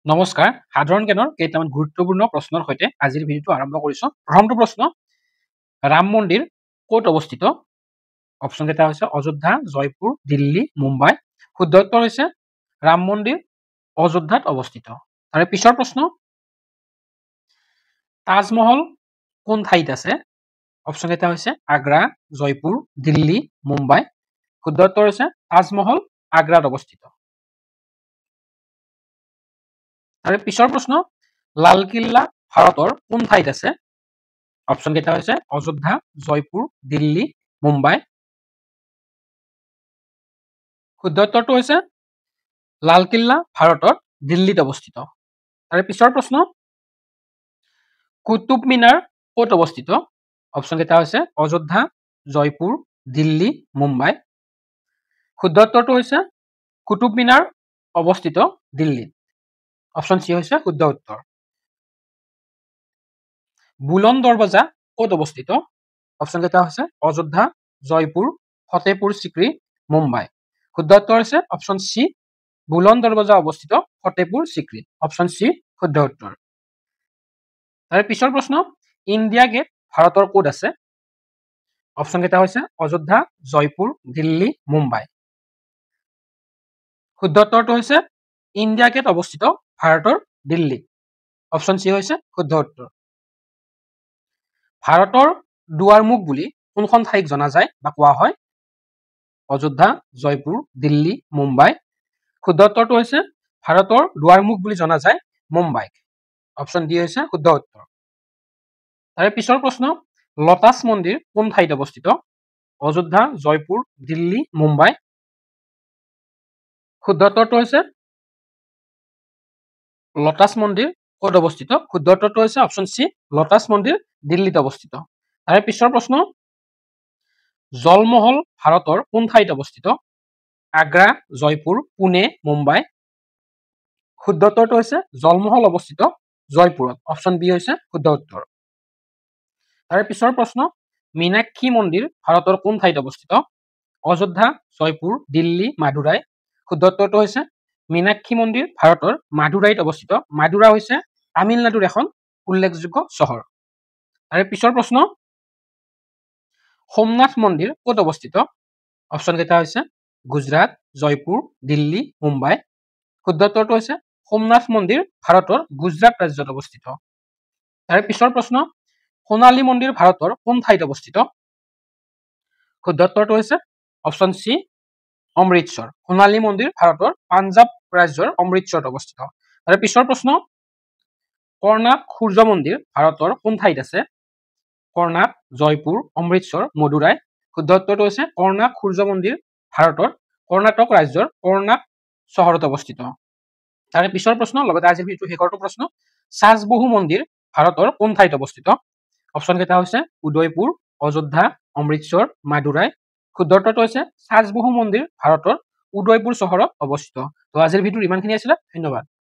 নমস্কাৰ সাধাৰণ জ্ঞানৰ কেইটামান গুৰুত্বপূৰ্ণ প্ৰশ্নৰ সৈতে আজিৰ ভিডিঅ'টো আৰম্ভ কৰিছো। প্ৰথমটো প্ৰশ্ন, ৰাম মন্দিৰ ক'ত অৱস্থিত? অপশ্যন কেইটা হৈছে অযোধ্যা, জয়পুৰ, দিল্লী, মুম্বাই। শুদ্ধ উত্তৰ হৈছে ৰাম মন্দিৰ অযোধ্যাত অৱস্থিত। তাৰে পিছৰ প্ৰশ্ন, তাজমহল কোন ঠাইত আছে? অপশ্যন কেইটা হৈছে আগ্ৰা, জয়পুৰ, দিল্লী, মুম্বাই। শুদ্ধ উত্তৰ হৈছে তাজমহল আগ্ৰাত অৱস্থিত। তাৰে পিছৰ প্ৰশ্ন, লালকিল্লা ভাৰতৰ কোন ঠাইত আছে? অপশ্যন কেইটা হৈছে অযোধ্যা, জয়পুৰ, দিল্লী, মুম্বাই। শুদ্ধ উত্তৰটো হৈছে লালকিল্লা ভাৰতৰ দিল্লীত অৱস্থিত। তাৰে পিছৰ প্ৰশ্ন, কুতুব মিনাৰ ক'ত অৱস্থিত? অপশ্যন কেইটা হৈছে অযোধ্যা, জয়পুৰ, দিল্লী, মুম্বাই। শুদ্ধ উত্তৰটো হৈছে কুতুব মিনাৰ অৱস্থিত দিল্লীত। অপশ্যন চি হৈছে শুদ্ধ উত্তৰ। বুলন দৰৱাজা ক'ত অৱস্থিত? অপশ্যন কেইটা হৈছে অযোধ্যা, জয়পুৰ, ফতেহপুৰ চিক্ৰী, মুম্বাই। শুদ্ধ উত্তৰ হৈছে অপশ্যন চি, বুলন দৰৱাজা অৱস্থিত ফতেহপুৰ চিক্ৰীত। অপশ্যন চি শুদ্ধ উত্তৰ। তাৰে পিছৰ প্ৰশ্ন, ইণ্ডিয়া গেট ভাৰতৰ ক'ত আছে? অপশ্যন কেইটা হৈছে অযোধ্যা, জয়পুৰ, দিল্লী, মুম্বাই। শুদ্ধ উত্তৰটো হৈছে ইণ্ডিয়া গেট অৱস্থিত ভাৰতৰ দিল্লী। অপশ্যন চি হৈছে শুদ্ধ উত্তৰ। ভাৰতৰ দুৱাৰমুখ বুলি কোনখন ঠাইক জনা যায় বা কোৱা হয়? অযোধ্যা, জয়পুৰ, দিল্লী, মুম্বাই। শুদ্ধ উত্তৰটো হৈছে ভাৰতৰ দুৱাৰমুখ বুলি জনা যায় মুম্বাইক। অপশ্যন ডি হৈছে শুদ্ধ উত্তৰ। তাৰে পিছৰ প্ৰশ্ন, লটাছ মন্দিৰ কোন ঠাইত অৱস্থিত? অযোধ্যা, জয়পুৰ, দিল্লী, মুম্বাই। শুদ্ধ উত্তৰটো হৈছে লটাছ মন্দিৰ ক'ত অৱস্থিত? শুদ্ধ উত্তৰটো হৈছে অপশ্যন চি, লটাছ মন্দিৰ দিল্লীত অৱস্থিত। তাৰে পিছৰ প্ৰশ্ন, জলমহল ভাৰতৰ কোন ঠাইত অৱস্থিত? আগ্ৰা, জয়পুৰ, পুনে, মুম্বাই। শুদ্ধ উত্তৰটো হৈছে জলমহল অৱস্থিত জয়পুৰত। অপশ্যন বি হৈছে শুদ্ধ উত্তৰ। তাৰে পিছৰ প্ৰশ্ন, মীনাক্ষী মন্দিৰ ভাৰতৰ কোন ঠাইত অৱস্থিত? অযোধ্যা, জয়পুৰ, দিল্লী, মাদুৰাই। শুদ্ধ উত্তৰটো হৈছে মীনাক্ষী মন্দিৰ ভাৰতৰ মাদুৰাইত অৱস্থিত। মাদুৰা হৈছে তামিলনাডুৰ এখন উল্লেখযোগ্য চহৰ। তাৰে পিছৰ প্ৰশ্ন, সোমনাথ মন্দিৰ ক'ত অৱস্থিত? অপশ্যন কেইটা হৈছে গুজৰাট, জয়পুৰ, দিল্লী, মুম্বাই। শুদ্ধ উত্তৰটো হৈছে সোমনাথ মন্দিৰ ভাৰতৰ গুজৰাট ৰাজ্যত অৱস্থিত। তাৰে পিছৰ প্ৰশ্ন, সোণালী মন্দিৰ ভাৰতৰ কোন ঠাইত অৱস্থিত? শুদ্ধ উত্তৰটো হৈছে অপশ্যন চি, অমৃতসৰ। সোণালী মন্দিৰ ভাৰতৰ পাঞ্জাৱ ৰাজ্যৰ অমৃতসৰত অৱস্থিত। তাৰে পিছৰ প্ৰশ্ন, কৰ্ণাক সূৰ্য মন্দিৰ ভাৰতৰ কোন ঠাইত আছে? কৰ্ণাক, জয়পুৰ, অমৃতসৰ, মদুৰাই। শুদ্ধ উত্তৰটো হৈছে কৰ্ণাক সূৰ্য মন্দিৰ ভাৰতৰ কৰ্ণাটক ৰাজ্যৰ কৰ্ণাক চহৰত অৱস্থিত। তাৰে পিছৰ প্ৰশ্ন, লগতে আজিৰ ভিডিঅ'টোৰ শেষৰটো প্ৰশ্ন, সাজবহু মন্দিৰ ভাৰতৰ কোন ঠাইত অৱস্থিত? অপশ্যন কেইটা হৈছে উদয়পুৰ, অযোধ্যা, অমৃতসৰ, মাদুৰাই। শুদ্ধ উত্তৰটো হৈছে সাজবহু মন্দিৰ ভাৰতৰ উদয়পুৰ চহৰত অৱস্থিত। তো আজিৰ ভিডিঅ'ত ইমানখিনি আছিলে। ধন্যবাদ।